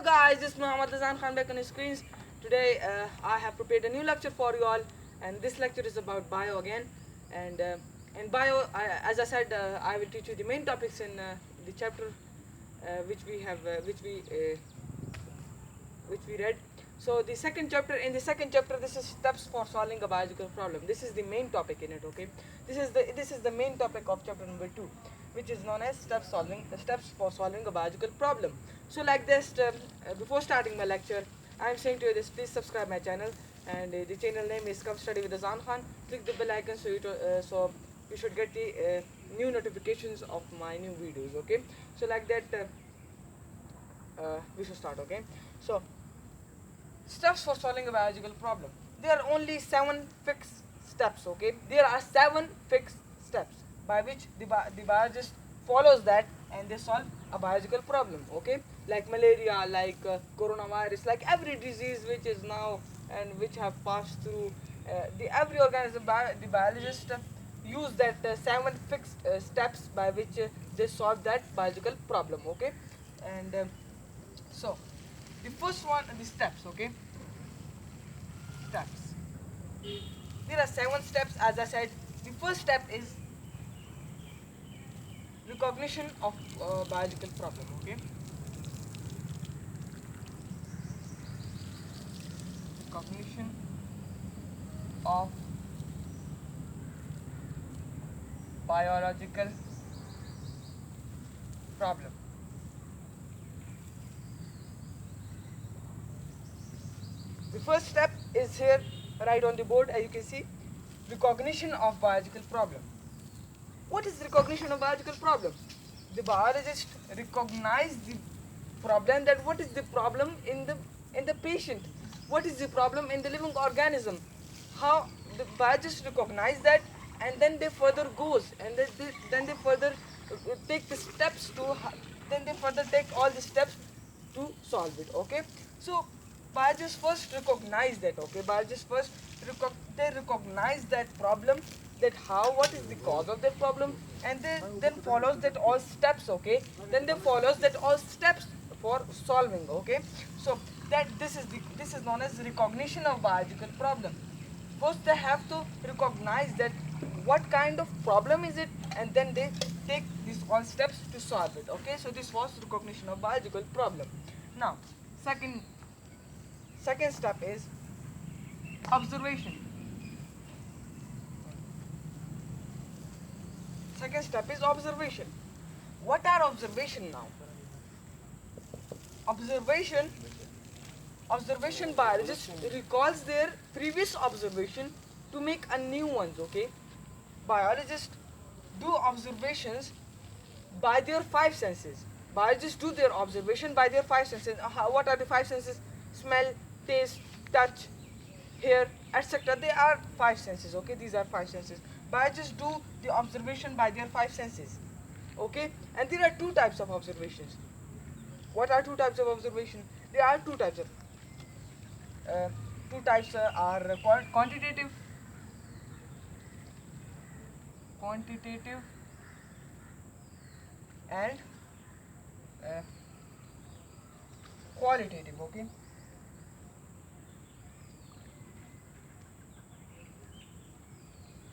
guys, this is Muhammad Azan Khan back on the screens. Today I have prepared a new lecture for you all, and this lecture is about bio again. And in bio, as I said, I will teach you the main topics in the chapter which we read. So the second chapter, in the second chapter, this is steps for solving a biological problem. This is the main topic in it. Okay, this is the main topic of chapter number 2, which is known as steps for solving a biological problem. So like this, before starting my lecture, I am saying to you this: please subscribe my channel, and the channel name is Come Study with Azan Khan. Click the bell icon so you should get the new notifications of my new videos. Okay, so like that, we should start. Okay, so steps for solving a biological problem. There are only 7 fixed steps. Okay, there are 7 fixed steps by which the biologist follows that and they solve a biological problem. Okay, like malaria, like coronavirus, like every disease which is now and which have passed through the every organism. The biologist use that 7 fixed steps by which they solve that biological problem. Okay, and so the first one, the steps. Okay, steps. There are 7 steps, as I said. The first step is recognition of biological problem. Okay, recognition of biological problem. The first step is here, right on the board, as you can see, recognition of biological problem. What is recognition of biological problem? The biologist recognize the problem, that what is the problem in the patient, what is the problem in the living organism, how the biologist recognize that, and then they further goes and then they further take the steps to then they further take all the steps to solve it. Okay, so biologists first recognize that. Okay, biologists first they recognize that problem, that how, what is the cause of that problem, and they then follows that all steps. Okay, then they follows that all steps for solving. Okay, so that this is known as recognition of biological problem. First they have to recognize that what kind of problem is it, and then they take these all steps to solve it. Okay, so this was recognition of biological problem. Now second step is observation. Second step is observation. What are observation now? Observation biologist recalls their previous observation to make a new ones. Okay, biologists do observations by their 5 senses. Biologists do their observation by their 5 senses. What are the 5 senses? Smell, taste, touch, hear, etc. They are 5 senses. Okay, these are 5 senses. Biologists do the observation by their 5 senses. Okay, and there are 2 types of observations. What are 2 types of observation? There are 2 types of are quantitative and qualitative. Okay,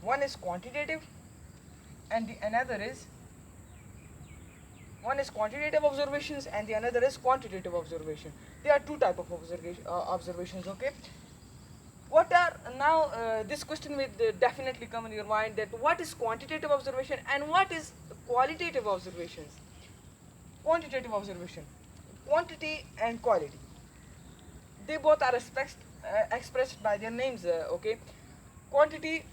one is quantitative and the another is one is quantitative observations and the another is quantitative observation. There are 2 type of observations. Okay, what are now this question will definitely come in your mind, that what is quantitative observation and what is qualitative observations. Quantitative observation, quantity and quality, they both are expressed by their names. Okay, quantity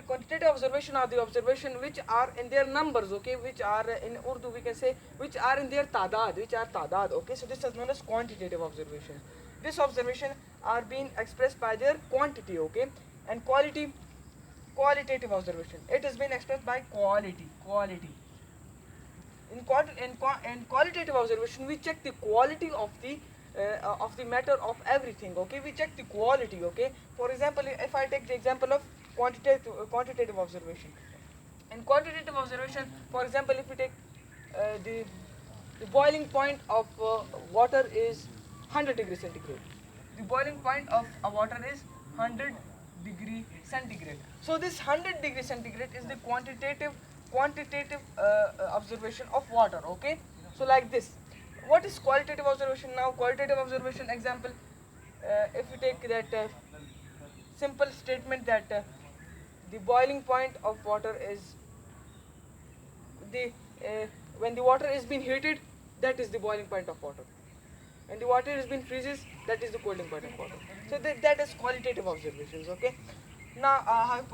quantitative observation are the observation which are in their numbers. Okay, which are in Urdu we can say which are in their tadad. Okay, so this is known as quantitative observation. This observation are being expressed by their quantity. Okay, and qualitative observation, it has been expressed by quality. In qualitative observation, we check the quality of the matter of everything. Okay, we check the quality. Okay, for example, if I take the example of quantitative observation. In quantitative observation, for example, if we take the The boiling point of water is 100 degrees centigrade. The boiling point of water is 100 degree centigrade. So this 100 degree centigrade is the quantitative observation of water. Okay. So like this. What is qualitative observation now? Qualitative observation example. If you take that simple statement that the boiling point of water is the when the water is being heated, that is the boiling point of water. And the water has been freezes, that is the cooling point of water. So that is qualitative observations. Okay. Now I hope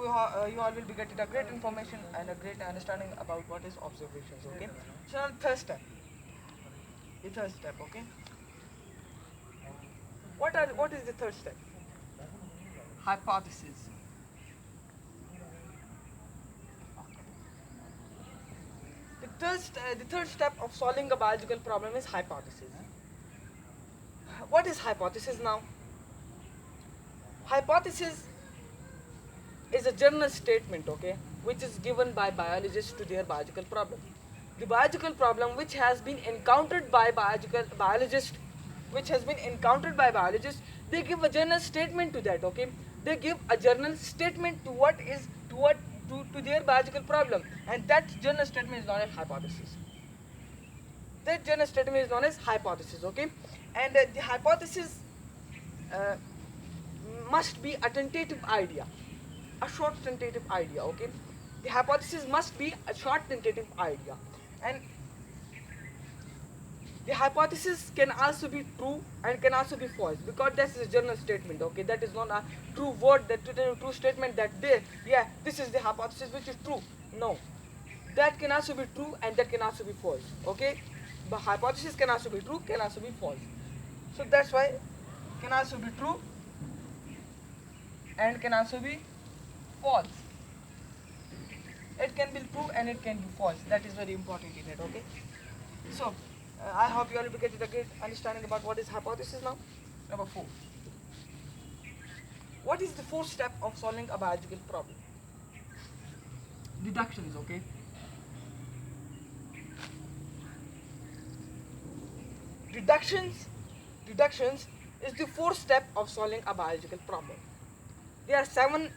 you all will be getting a great information and a great understanding about what is observations. Okay. So now third step. The third step. Okay. What is the third step? Hypothesis. The third step of solving a biological problem is hypothesis. What is hypothesis now? Hypothesis is a general statement, okay, which is given by biologists to their biological problem. The biological problem which has been encountered by biologists, they give a general statement to that, okay. They give a general statement to to their biological problem, and that general statement is known as hypothesis. That general statement is known as hypothesis, okay. And the hypothesis must be a tentative idea, a short tentative idea, okay. The hypothesis must be a short tentative idea, and the hypothesis can also be true and can also be false, because that's a general statement, okay. That is not a true word, that true statement that this is the hypothesis which is true. No, that can also be true and that can also be false, okay. But hypothesis can also be true, can also be false. So that's why can also be true and can also be false. It can be true and it can be false. That is very important in it, okay. So I hope you all will be getting a great understanding about what is hypothesis now. Number 4. What is the fourth step of solving a biological problem? Deductions, okay. Deductions is the fourth step of solving a biological problem. There are 7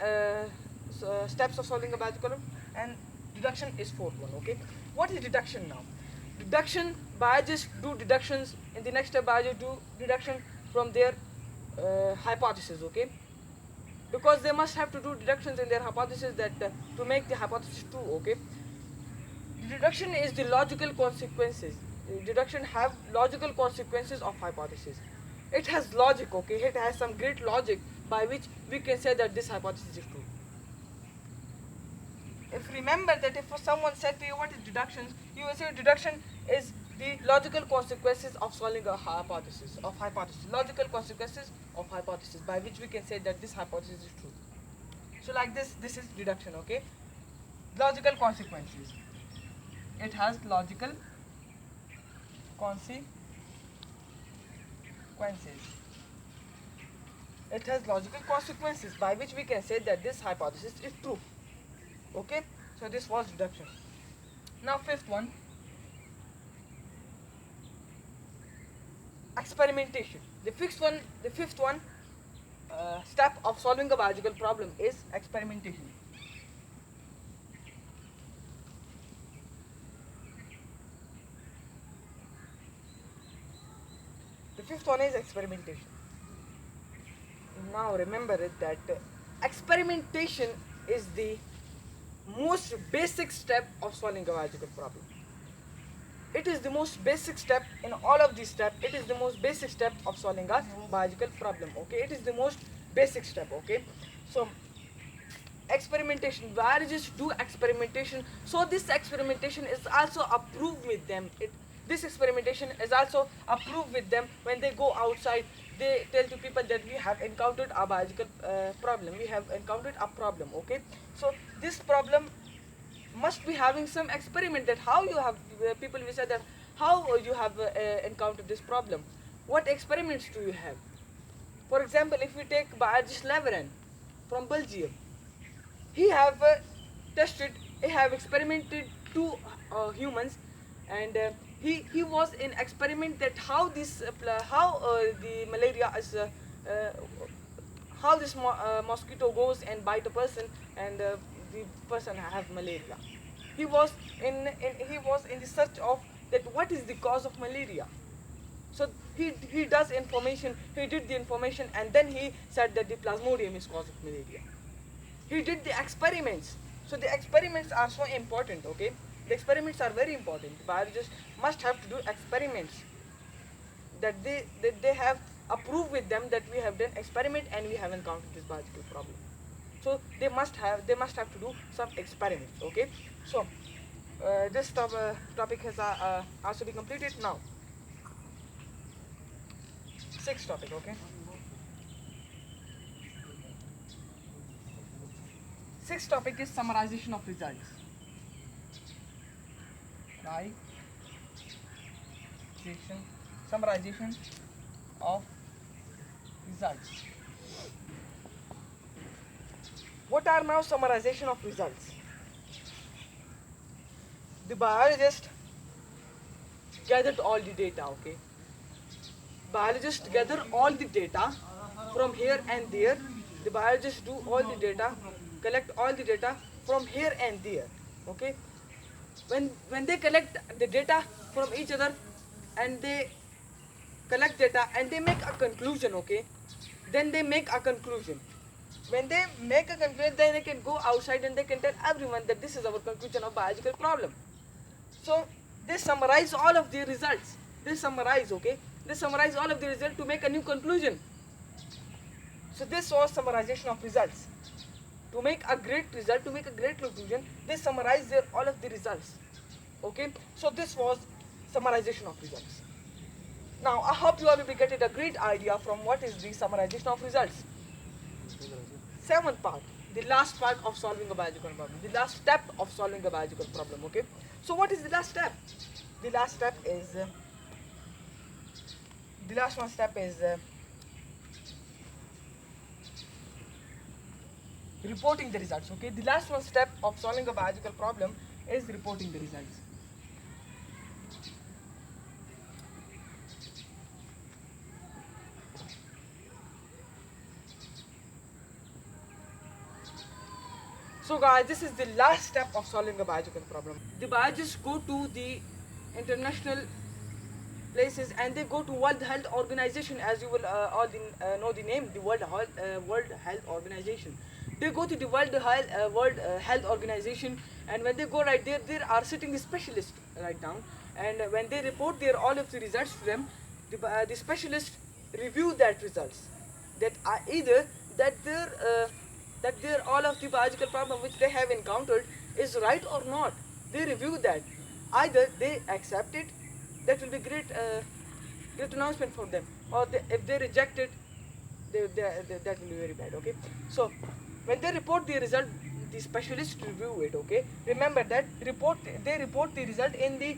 steps of solving a biological problem, and deduction is fourth one, okay. What is deduction now? Deduction, biologists do deductions. In the next step, biologists do deduction from their hypothesis, okay. Because they must have to do deductions in their hypothesis that to make the hypothesis true, okay. Deduction is the logical consequences. Deduction have logical consequences of hypothesis. It has logic, okay. It has some great logic by which we can say that this hypothesis is true. If remember that if someone said to you what is deductions, you will say deduction is the logical consequences of solving a hypothesis, logical consequences of hypothesis by which we can say that this hypothesis is true. So like this is deduction, okay. Logical consequences. It has logical consequences. It has logical consequences by which we can say that this hypothesis is true. Okay, so this was deduction. Now fifth one, experimentation. The fifth one step of solving a biological problem is experimentation. The fifth one is experimentation. Now remember it that experimentation is the most basic step of solving a biological problem. It is the most basic step in all of these steps. It is the most basic step of solving a biological problem, okay. It is the most basic step, okay. So experimentation, biologists do experimentation, so this experimentation is also approved with them. This experimentation is also approved with them when they go outside. They tell to people that we have encountered a biological problem, we have encountered a problem, okay. So this problem must be having some experiment, that how you have people will say that how you have encountered this problem, what experiments do you have. For example, if we take biologist Leveran from Belgium, he have experimented 2 humans, and he was in experiment that how this the malaria is how this mosquito goes and bite a person and the person have malaria. He was he was in the search of that what is the cause of malaria. So he does information, he did the information, and then he said that the plasmodium is cause of malaria. He did the experiments. So the experiments are so important, okay? The experiments are very important. Biologists must have to do experiments that they have approved with them that we have done experiment and we have encountered this biological problem. So they must have to do some experiments, okay? So this topic has also been completed now. Sixth topic, okay? Sixth topic is summarization of results. Summarization of results. What are now summarization of results? The biologist gathered all the data, okay? Biologists gather all the data from here and there. The biologists do all the data, collect all the data from here and there, okay? When they collect the data from each other and they collect data and they make a conclusion, okay? Then they make a conclusion. When they make a conclusion, then they can go outside and they can tell everyone that this is our conclusion of biological problem. So they summarize all of the results. They summarize, okay? They summarize all of the results to make a new conclusion. So this was summarization of results. To make a great result, to make a great conclusion, they summarize all of the results. Okay? So this was summarization of results. Now I hope you all will be getting a great idea from what is the summarization of results. Seventh part, the last part of solving a biological problem, the last step of solving a biological problem, okay? So what is the last step? The last step is, the last one step is reporting the results, okay? The last one step of solving a biological problem is reporting the results. So guys, this is the last step of solving a biological problem. The biologists go to the international places and they go to World Health Organization, as you will all know the name, the World Health Organization. They go to the World Health Organization, and when they go right there are sitting the specialists right down, and when they report all of the results to them, the specialists review that results, that either that their all of the biological problem which they have encountered is right or not. They review that. Either they accept it, that will be great announcement for them, or if they reject it, that will be very bad, okay? So when they report the result, the specialists review it, okay? Remember that they report the result in the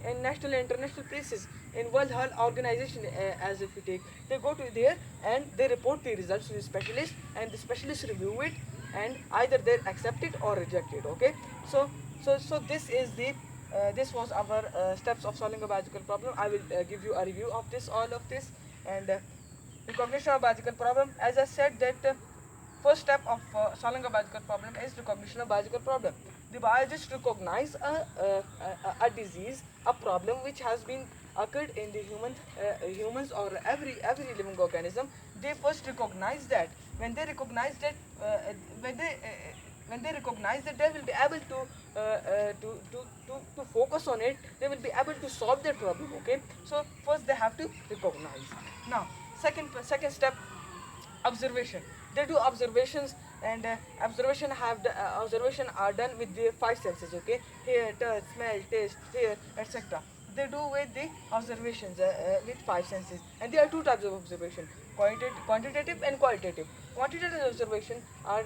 in national and international places, in World Health Organization, as if you take, they go to there and they report the results to the specialist, and the specialists review it, and either they accept it or reject it, okay? So this is the this was our steps of solving a biological problem. I will give you a review of all of this, and recognition of biological problem. As I said that first step of solving a biological problem is recognition of biological problem. The biologists recognize a disease, a problem which has been occurred in the humans or every living organism. They first recognize that. When they recognize that, when they recognize that, they will be able to focus on it. They will be able to solve their problem. Okay. So first they have to recognize. Now second step, observation. They do observations, and observation are done with the five senses. Okay, hear, touch, smell, taste, hear, etc. They do with the observations with five senses, and there are two types of observation: quantitative and qualitative. Quantitative observation are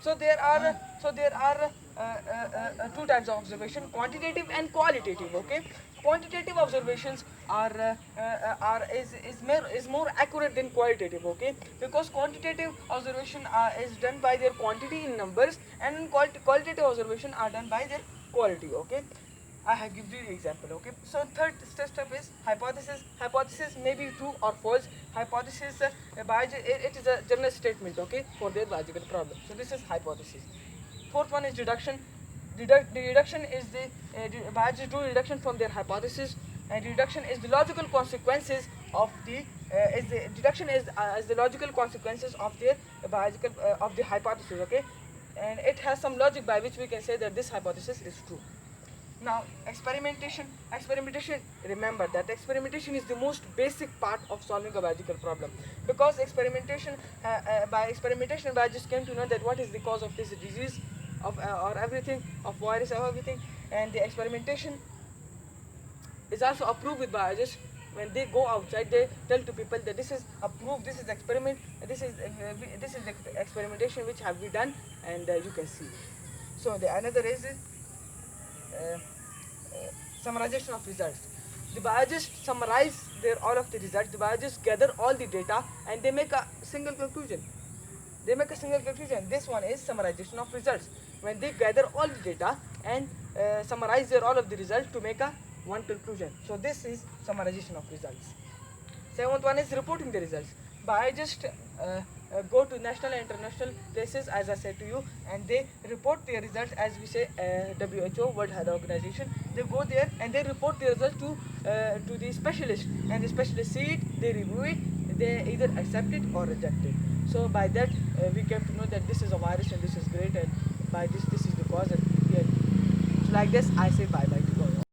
so there are two types of observation: quantitative and qualitative. Okay, quantitative observations is more accurate than qualitative. Okay, because quantitative observation is done by their quantity in numbers, and qualitative observation are done by their quality. Okay, I have given you the example. Okay. So third step is hypothesis. Hypothesis may be true or false. Hypothesis, it is a general statement. Okay, for their biological problem. So this is hypothesis. Fourth one is deduction. Deduction is biologists do deduction from their hypothesis, and deduction is the logical consequences of the deduction is the logical consequences of their biological of the hypothesis. Okay, and it has some logic by which we can say that this hypothesis is true. Now, experimentation. Remember that experimentation is the most basic part of solving a biological problem, because by experimentation, biologists came to know that what is the cause of this disease, of or everything, of virus or everything, and the experimentation is also approved with biologists. When they go outside, they tell to people that this is approved, this is experiment, this is the experimentation which have been done, and you can see. So the another is uh, summarization of results. The biologists summarize all of the results. The biologists gather all the data and they make a single conclusion. This one is summarization of results. When they gather all the data and summarize all of the results to make a one conclusion. So this is summarization of results. Seventh one is reporting the results. Biologists go to national and international places, as I said to you, and they report their results, as we say WHO, World Health Organization. They go there and they report the results to the specialist, and the specialist see it, they review it, they either accept it or reject it. So by that we came to know that this is a virus and this is great, and by this is the cause. And yeah. So like this, I say bye bye.